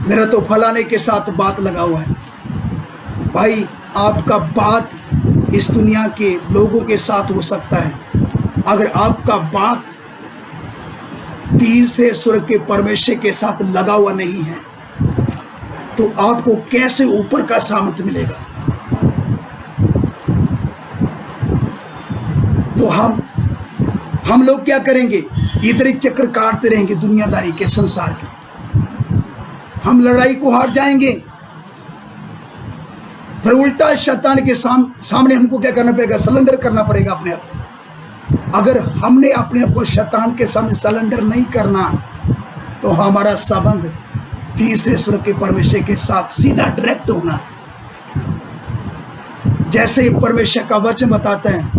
मेरा तो फलाने के साथ बात लगा हुआ है। भाई आपका बात इस दुनिया के लोगों के साथ हो सकता है। अगर आपका बात तीसरे स्वर्ग के परमेश्वर के साथ लगा हुआ नहीं है तो आपको कैसे ऊपर का सामर्थ्य मिलेगा? तो हम लोग क्या करेंगे? इधर ही चक्कर काटते रहेंगे दुनियादारी के, संसार के। हम लड़ाई को हार जाएंगे। फिर उल्टा शैतान के सामने हमको क्या करना पड़ेगा? सरेंडर करना पड़ेगा अपने आप। अगर हमने अपने आप को शैतान के सामने सरेंडर नहीं करना तो हमारा संबंध तीसरे स्वर्ग के परमेश्वर के साथ सीधा डायरेक्ट होना है। जैसे परमेश्वर का वचन बताता है,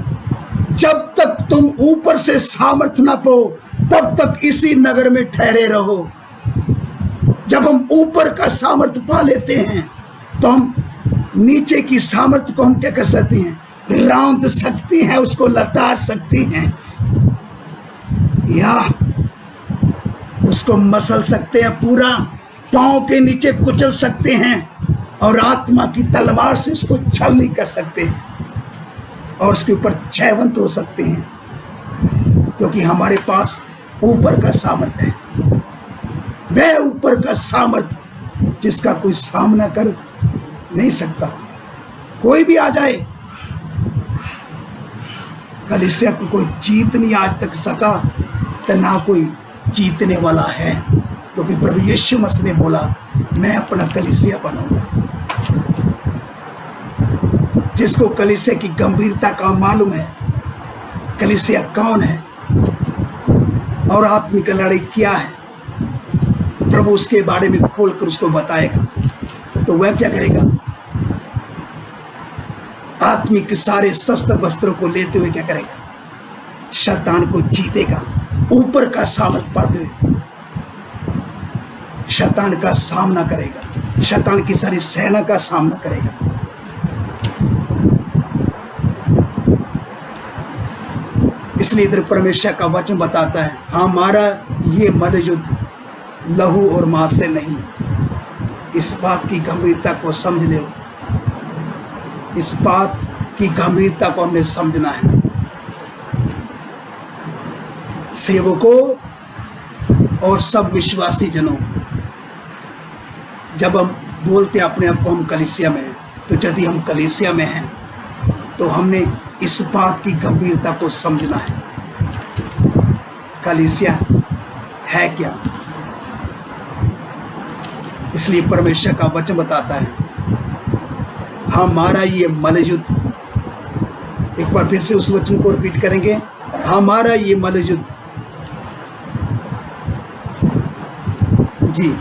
जब तक तुम ऊपर से सामर्थ्य ना पाओ तब तक इसी नगर में ठहरे रहो। जब हम ऊपर का सामर्थ्य पा लेते हैं तो हम नीचे की सामर्थ्य को हम क्या कर सकते हैं? रौंद सकती हैं, उसको लताड़ सकती हैं, या उसको मसल सकते हैं, पूरा पांव के नीचे कुचल सकते हैं और आत्मा की तलवार से उसको छलनी कर सकते हैं और उसके ऊपर जयवंत हो सकते हैं, क्योंकि हमारे पास ऊपर का सामर्थ्य है। वह ऊपर का सामर्थ्य जिसका कोई सामना कर नहीं सकता। कोई भी आ जाए, कलीसिया को कोई जीत नहीं आज तक सका, तो ना कोई जीतने वाला है, क्योंकि प्रभु यीशु मसीह ने बोला, मैं अपना कलीसिया बनाऊंगा। जिसको कलीसिया की गंभीरता का मालूम है, कलीसिया कौन है और आत्मिक लड़ाई क्या है, प्रभु उसके बारे में खोलकर उसको बताएगा, तो वह क्या करेगा? आत्मिक सारे शस्त्र वस्त्रों को लेते हुए क्या करेगा? शैतान को जीतेगा, ऊपर का सामर्थ्य पाते हुए शैतान का सामना करेगा, शैतान की सारी सेना का सामना करेगा। इसलिए इधर परमेश्वर का वचन बताता है, हमारा ये मल्लयुद्ध लहू और मांस से नहीं। इस बात की गंभीरता को समझ लो, इस बात की गंभीरता को हमने समझना है। सेवकों और सब विश्वासी जनों, जब हम बोलते हैं अपने आप को हम कलीसिया में हैं, तो यदि हम कलीसिया में हैं तो हमने इस बात की गंभीरता को समझना है। कलीसिया है क्या? इसलिए परमेश्वर का वचन बताता है, हमारा ये मल्लयुद्ध, एक बार फिर से उस वचन को रिपीट करेंगे, हमारा ये मल्लयुद्ध, जी,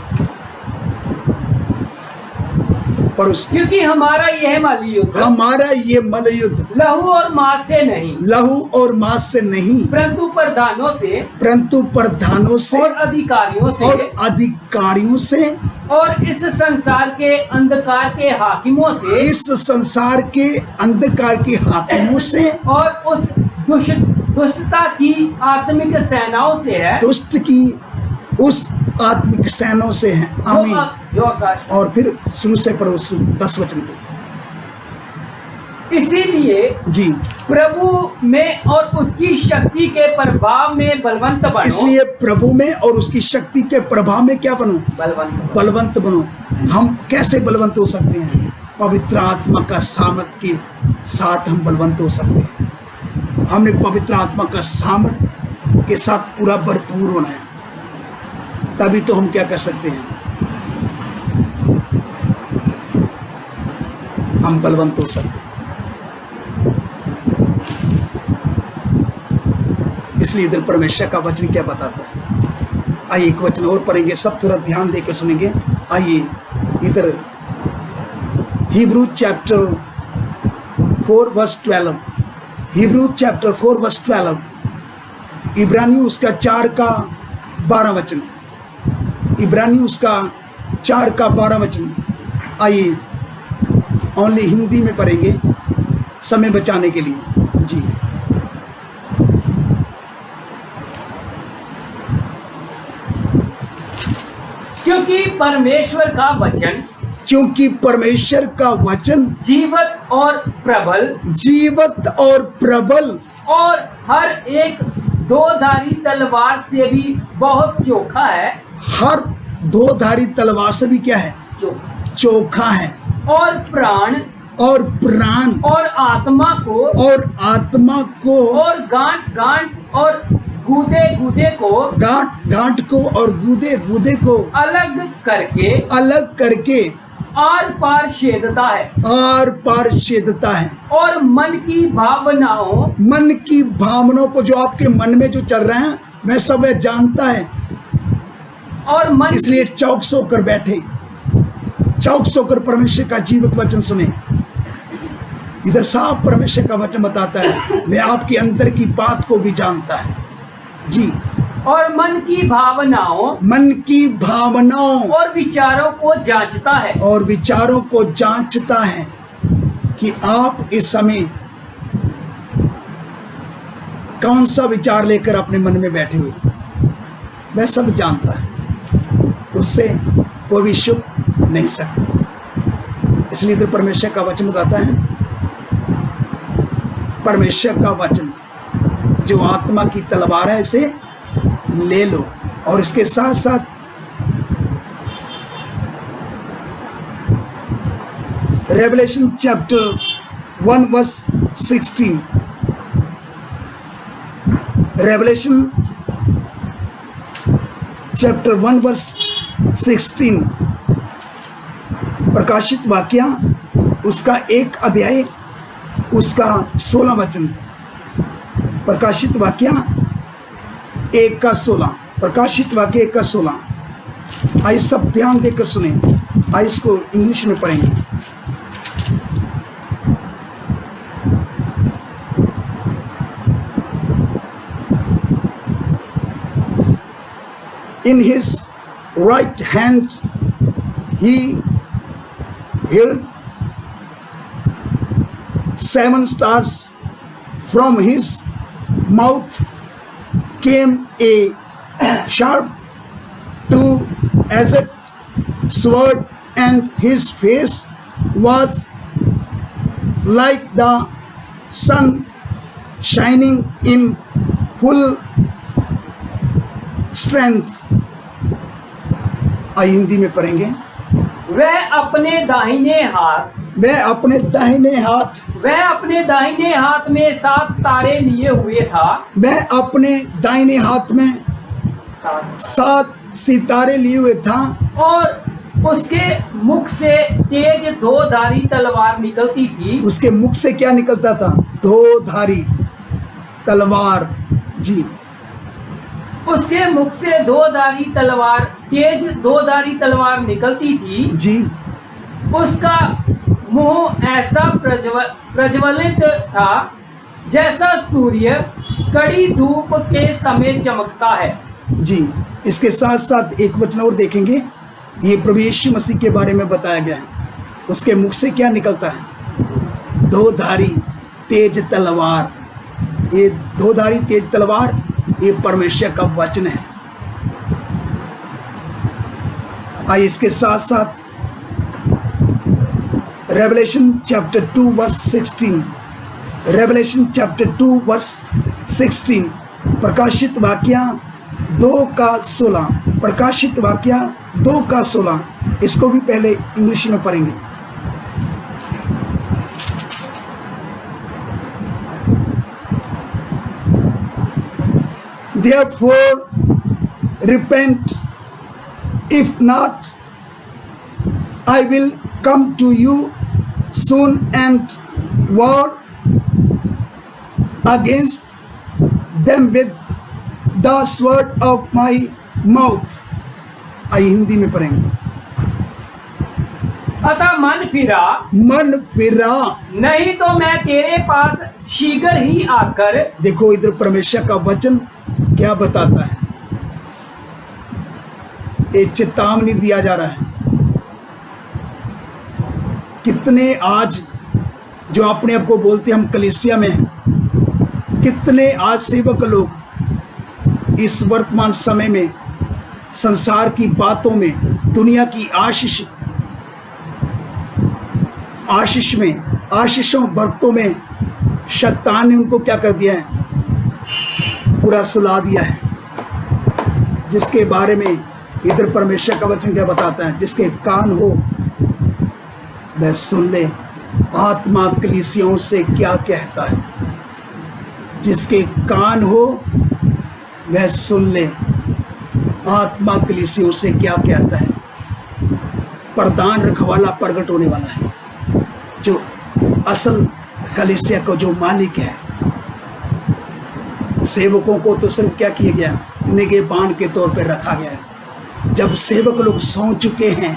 पर उस क्योंकि हमारा यह मल्लयुद्ध, हमारा ये मल्लयुद्ध लहू और मांस से नहीं, लहू और मांस से नहीं, परंतु प्रधानों से और अधिकारियों से और इस संसार के अंधकार के हाकिमों से, इस संसार के अंधकार के हाकिमों से और उस दुष्टता की आत्मिक सेनाओं से है, दुष्ट की उस आत्मिक सेनाओं से है। आमीन। जो आकाश, और फिर शुरू से पढ़ो 10 वचन को। इसीलिए जी, प्रभु में और उसकी शक्ति के प्रभाव में बलवंत बनो। इसलिए प्रभु में और उसकी शक्ति के प्रभाव में क्या बनो? बलवंत बनो। हम कैसे बलवंत हो सकते हैं? पवित्र आत्मा का सामर्थ के साथ हम बलवंत हो सकते हैं। हमने पवित्र आत्मा का सामर्थ के साथ पूरा भरपूर होना है, तभी तो हम क्या कर सकते हैं? हम बलवंत हो सकते हैं। इसलिए इधर परमेश्वर का वचन क्या बताता है? आइए एक वचन और पढ़ेंगे, सब थोड़ा ध्यान देकर सुनेंगे। आइए इधर Hebrew chapter 4 verse 12, Hebrew chapter 4 verse 12, इब्रानी उसका 4 का 12 वचन, इब्रानी उसका 4 का 12 वचन। आइए ओनली हिंदी में पढ़ेंगे समय बचाने के लिए। जी, क्योंकि परमेश्वर का वचन क्योंकि परमेश्वर का वचन जीवत और प्रबल और हर एक दो-धारी तलवार से भी बहुत चोखा है। हर दो-धारी तलवार से भी क्या है? चोखा है। और प्राण और आत्मा को और गांठ और गूदे को अलग करके आर पार छेदता है और मन की भावनाओं को, जो आपके मन में जो चल रहे हैं वह सब वह जानता है। और मन इसलिए चौकस होकर बैठे, चौकस होकर परमेश्वर का जीवित वचन सुने। इधर साफ परमेश्वर का वचन बताता है वह आपके अंदर की बात को भी जानता है जी। और मन की भावनाओं और विचारों को जांचता है कि आप इस समय कौन सा विचार लेकर अपने मन में बैठे हुए, वह सब जानता है। उससे कोई भी छुप नहीं सकता। इसलिए इधर परमेश्वर का वचन बताता है, परमेश्वर का वचन जो आत्मा की तलवार है इसे ले लो। और इसके साथ साथ Revelation chapter 1 verse 16, Revelation chapter 1 verse 16, प्रकाशित वाक्या उसका 1 अध्याय उसका 16 वचन। प्रकाशित वाक्या 1 का 16, प्रकाशित वाक्य 1 का 16। आइए सब ध्यान देकर सुने। आइए इसको इंग्लिश में पढ़ेंगे। In his right hand he held 7 stars. From his mouth came a sharp two-edged sword, and his face was like the sun shining in full strength. आइए हिंदी में पढ़ेंगे। वह अपने दाहिने हाथ में 7 तारे लिए हुए था। वह अपने दाहिने हाथ में 7 सितारे लिए हुए था। और उसके मुख से तेज 2-धारी तलवार निकलती थी। उसके मुख से क्या निकलता था? 2-धारी तलवार जी। उसके मुख से 2-धारी तलवार, तेज 2-धारी तलवार निकलती थी जी। उसका मुंह ऐसा प्रज्वलित था जैसा सूर्य कड़ी धूप के समय चमकता है जी। इसके साथ साथ एक वचन और देखेंगे, ये प्रभु यीशु मसीह के बारे में बताया गया है। उसके मुख से क्या निकलता है? 2-धारी तेज तलवार। ये 2-धारी तेज तलवार ये परमेश्वर का वचन है। आइए इसके साथ साथ Revelation chapter 2 verse 16, Revelation chapter 2 verse 16, प्रकाशित वाक्या 2 का 16, प्रकाशित वाक्या 2 का 16। इसको भी पहले इंग्लिश में पढ़ेंगे। Therefore repent, if not I will come to you soon and war against them with the sword of my mouth. आइए हिंदी में पढ़ेंगे। अतः मन फिरा नहीं तो मैं तेरे पास शीघ्र ही आकर। देखो इधर परमेश्वर का वचन क्या बताता है, एक चेतावनी दिया जा रहा है। कितने आज जो अपने आप को बोलते हम कलीसिया में हैं, कितने आज सेवक लोग इस वर्तमान समय में संसार की बातों में, दुनिया की आशीष आशीष में, आशीषों बरतों में शैतान ने उनको क्या कर दिया है, पूरा सुला दिया है। जिसके बारे में इधर परमेश्वर का वचन क्या बताता है, जिसके कान हो वह सुन ले, आत्मा कलीसियाओं से क्या कहता है। जिसके कान हो वह सुन ले, आत्मा कलीसियाओं से क्या कहता है। प्रधान रखवाला प्रकट होने वाला है, जो असल कलीसिया का जो मालिक है। सेवकों को तो सिर्फ क्या किया गया, निगहबान के तौर पर रखा गया है। जब सेवक लोग सौ चुके हैं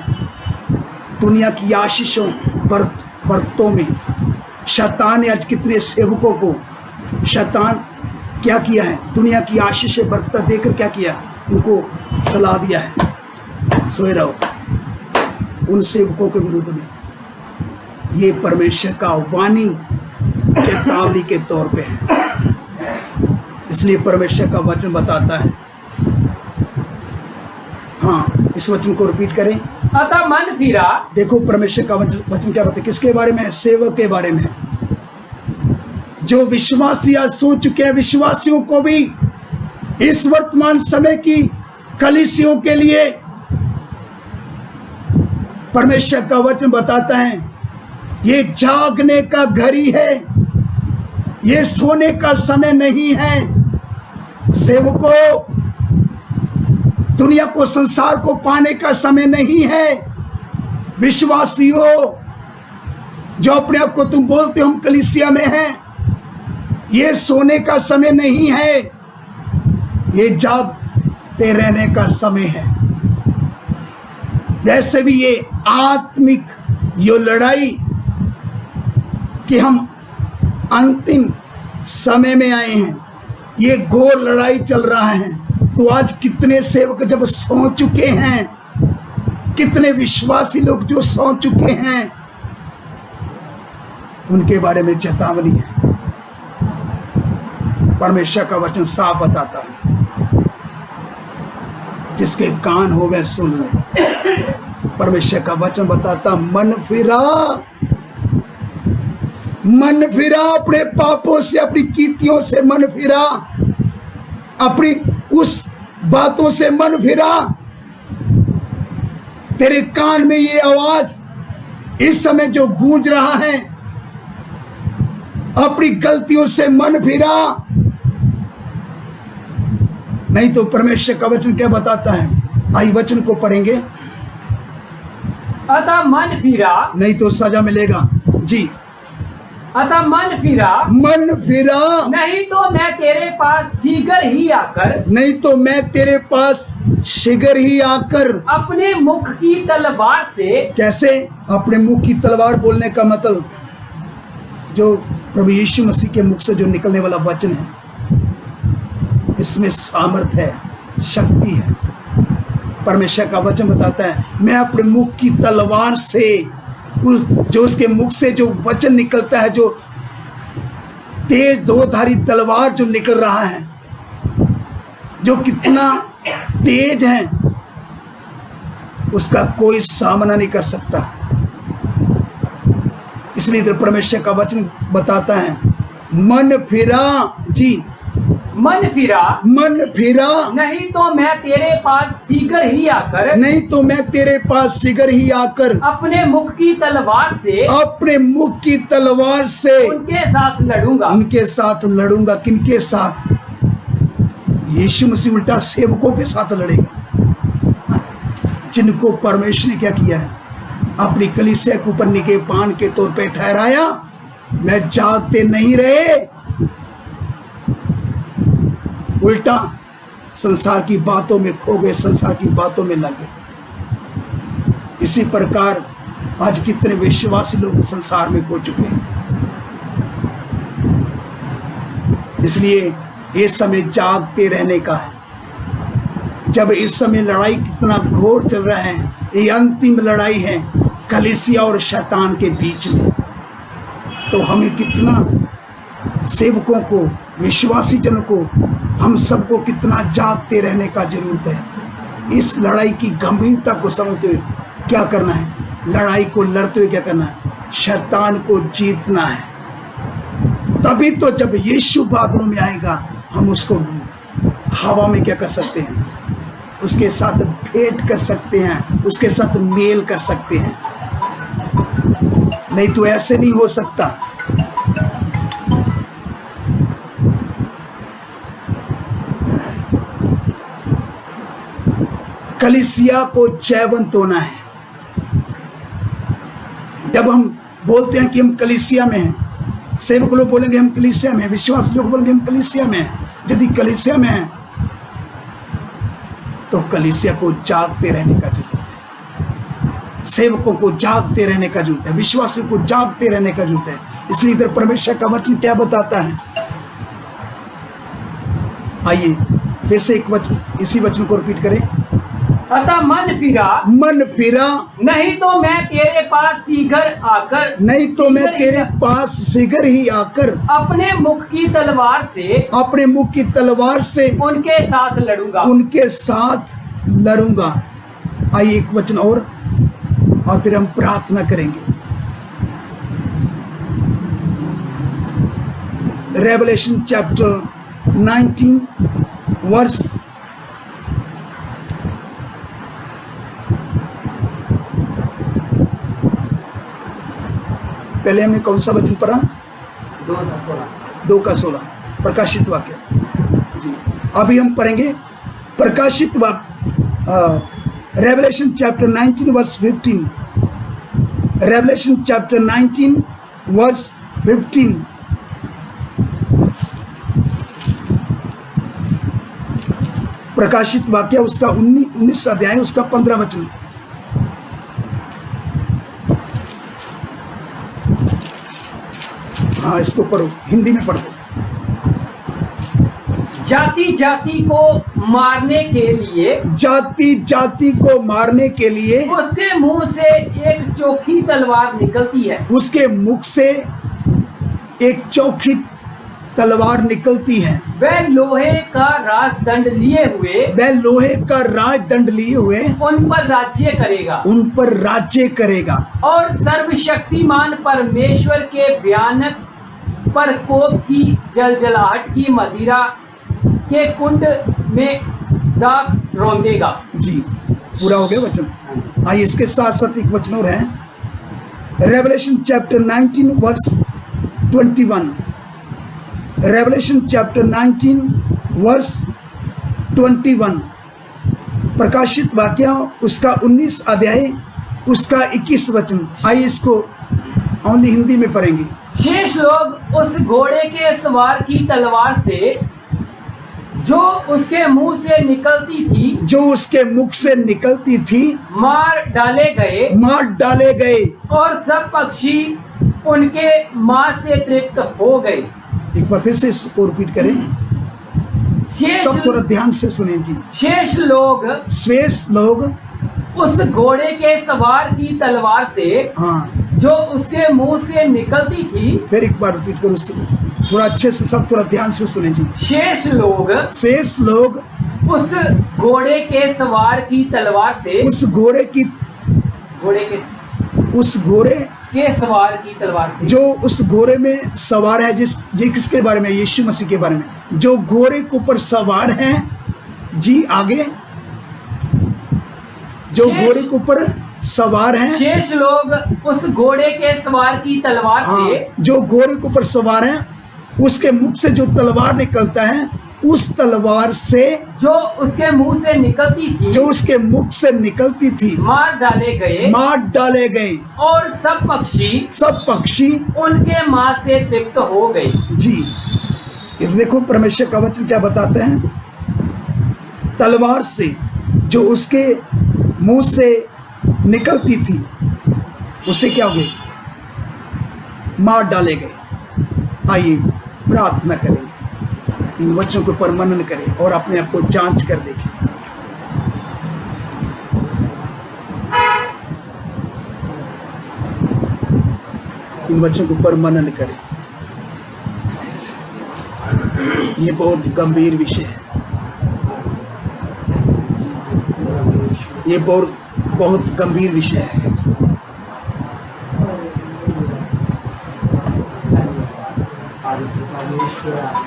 दुनिया की आशीषों बरतों में, शैतान ने आज कितने सेवकों को शैतान क्या किया है, दुनिया की आशीषें बरतता देकर क्या किया, उनको सलाह दिया है सोए रहो। उन सेवकों के विरुद्ध में ये परमेश्वर का वाणी चेतावनी के तौर पे है। इसलिए परमेश्वर का वचन बताता है, हाँ इस वचन को रिपीट करें। अतः मन फिरा। देखो परमेश्वर का वचन क्या बताता है, किसके बारे में है, सेवक के बारे में है। जो विश्वासी आज सो चुके हैं, विश्वासियों को भी इस वर्तमान समय की कलीसियों के लिए परमेश्वर का वचन बताता है, ये जागने का घड़ी है, ये सोने का समय नहीं है। सेवकों, दुनिया को, संसार को पाने का समय नहीं है। विश्वासियों, जो अपने आप को तुम बोलते हो हम कलीसिया में हैं, ये सोने का समय नहीं है, ये जागते रहने का समय है। वैसे भी ये आत्मिक यो लड़ाई कि हम अंतिम समय में आए हैं, ये घोर लड़ाई चल रहा है। तो आज कितने सेवक जब सो चुके हैं, कितने विश्वासी लोग जो सो चुके हैं, उनके बारे में चेतावनी है। परमेश्वर का वचन साफ बताता है, जिसके कान हो वह सुन ले। परमेश्वर का वचन बताता, मन फिरा, मन फिरा अपने पापों से, अपनी कीर्तियों से मन फिरा, अपनी उस बातों से मन फिरा। तेरे कान में ये आवाज इस समय जो गूंज रहा है, अपनी गलतियों से मन फिरा। नहीं तो परमेश्वर का वचन क्या बताता है, आई वचन को पढ़ेंगे। अतः मन फिरा, नहीं तो सजा मिलेगा जी। अतः मन फिरा, मन फिरा, नहीं तो मैं तेरे पास शीघ्र ही आकर, नहीं तो मैं तेरे पास शीघ्र ही आकर अपने मुख की तलवार से। कैसे? अपने मुख की तलवार बोलने का मतलब जो प्रभु यीशु मसीह के मुख से जो निकलने वाला वचन है, इसमें सामर्थ है, शक्ति है। परमेश्वर का वचन बताता है, मैं अपने मुख की तलवार से, जो उसके मुख से जो वचन निकलता है, जो तेज दोधारी तलवार जो निकल रहा है, जो कितना तेज है, उसका कोई सामना नहीं कर सकता। इसलिए इधर परमेश्वर का वचन बताता है, मन फिरा जी, मन फिरा, मन फिरा, नहीं तो मैं तेरे पास शीघ्र ही आकर, नहीं तो मैं तेरे पास शीघ्र ही आकर अपने मुख की तलवार से, अपने मुख की तलवार से उनके साथ लड़ूंगा। उनके साथ लड़ूंगा। किनके साथ? यीशु मसीह उल्टा सेवकों के साथ लड़ेगा, जिनको परमेश्वर ने क्या किया है, अपनी कलीसिया के ऊपर निगहबान के तौर पे ठहराया। मैं जागते नहीं रहे, उल्टा संसार की बातों में खो गए, संसार की बातों में लग गए। इसी प्रकार आज कितने विश्वासी लोग संसार में खो चुके हैं। इसलिए ये समय जागते रहने का है। जब इस समय लड़ाई कितना घोर चल रहा है, ये अंतिम लड़ाई है कलीसिया और शैतान के बीच में, तो हमें कितना सेवकों को, विश्वासी जनों को, हम सबको कितना जागते रहने का जरूरत है। इस लड़ाई की गंभीरता को समझते हुए क्या करना है, लड़ाई को लड़ते हुए क्या करना है, शैतान को जीतना है। तभी तो जब यीशु बादलों में आएगा हम उसको हवा में क्या कर सकते हैं, उसके साथ भेंट कर सकते हैं, उसके साथ मेल कर सकते हैं। नहीं तो ऐसे नहीं हो सकता। कलीसिया को जयवंत होना है। जब हम बोलते हैं कि हम कलीसिया में हैं, सेवक लोग बोलेंगे हम कलीसिया में हैं, विश्वास लोग बोलेंगे हम कलीसिया में हैं। यदि कलीसिया में हैं तो कलीसिया को जागते रहने का जरूरत है, सेवकों को जागते रहने का जरूरत है, विश्वासियों को जागते रहने का जरूरत है। इसलिए इधर परमेश्वर का वचन क्या बताता है, आइए फिर से एक वचन, इसी वचन को रिपीट करें। अतः मन फिरा, नहीं तो मैं तेरे पास शीघ्र आकर, नहीं तो मैं तेरे पास शीघ्र ही आकर अपने मुख की तलवार से उनके साथ लड़ूंगा। आइए एक वचन और फिर हम प्रार्थना करेंगे। रेवलेशन चैप्टर 19 वर्स 1 हमने कौन सा वचन पढ़ा? 2:16 प्रकाशित वाक्य जी। अभी हम पढ़ेंगे प्रकाशित वाक्य, Revelation chapter 19 verse 15। Revelation chapter 19 verse 15। प्रकाशित वाक्य उसका 19 अध्याय उसका 15 वचन। हाँ, इसको पढ़ो, हिंदी में पढ़ो। जाति जाति को मारने के लिए उसके मुंह से एक चोखी तलवार निकलती है। उसके मुख से एक चोखी तलवार निकलती है। वह लोहे का राजदंड लिए हुए उन पर राज्य करेगा और सर्वशक्तिमान परमेश्वर के भयानक प्रकोप की जलजलाहट की मदिरा के कुंड में दाख रौंदेगा। जी, पूरा हो गया वचन। आइए इसके साथ साथ एक वचन और है, Revelation chapter 19 verse 21। Revelation chapter 19 verse 21। प्रकाशित वाक्य उसका 19 अध्याय उसका 21 वचन। आइए इसको ओनली हिंदी में पढ़ेंगे। शेष लोग उस घोड़े के सवार की तलवार से जो उसके मुख से निकलती थी मार डाले गए और सब पक्षी उनके मांस से तृप्त हो गए। एक बार फिर से इसको रिपीट करें, सब थोड़ा ध्यान से सुने जी। शेष लोग उस घोड़े के सवार की तलवार से, हाँ, जो उसके मुंह से निकलती थी। फिर एक बार रिपीट करो, थोड़ा अच्छे से, सब थोड़ा ध्यान से सुने जी। शेष लोग उस घोड़े के सवार की तलवार से, उस घोड़े के सवार की तलवार से, जो उस घोड़े में सवार है, ये किसके बारे में? यीशु मसीह के बारे में। जो घोड़े के ऊपर सवार हैं जी, आगे जो घोड़े के ऊपर सवार हैं, शेष लोग उस घोड़े के सवार की तलवार से, जो घोड़े के ऊपर सवार हैं, उसके मुख से जो तलवार निकलता है, उस तलवार से जो उसके मुंह से निकलती थी मार डाले गए और सब पक्षी उनके मांस से तृप्त हो गए। जी, देखो परमेश्वर का वचन क्या बताते हैं। तलवार से जो उसके मुंह से निकलती थी उसे क्या हो गए? मार डाले गए। आइए प्रार्थना करें, इन वचनों के ऊपर मनन करें और अपने आप को जांच कर देखें। इन वचनों के ऊपर मनन करें। ये बहुत गंभीर विषय है, ये बहुत गंभीर विषय है। तेरा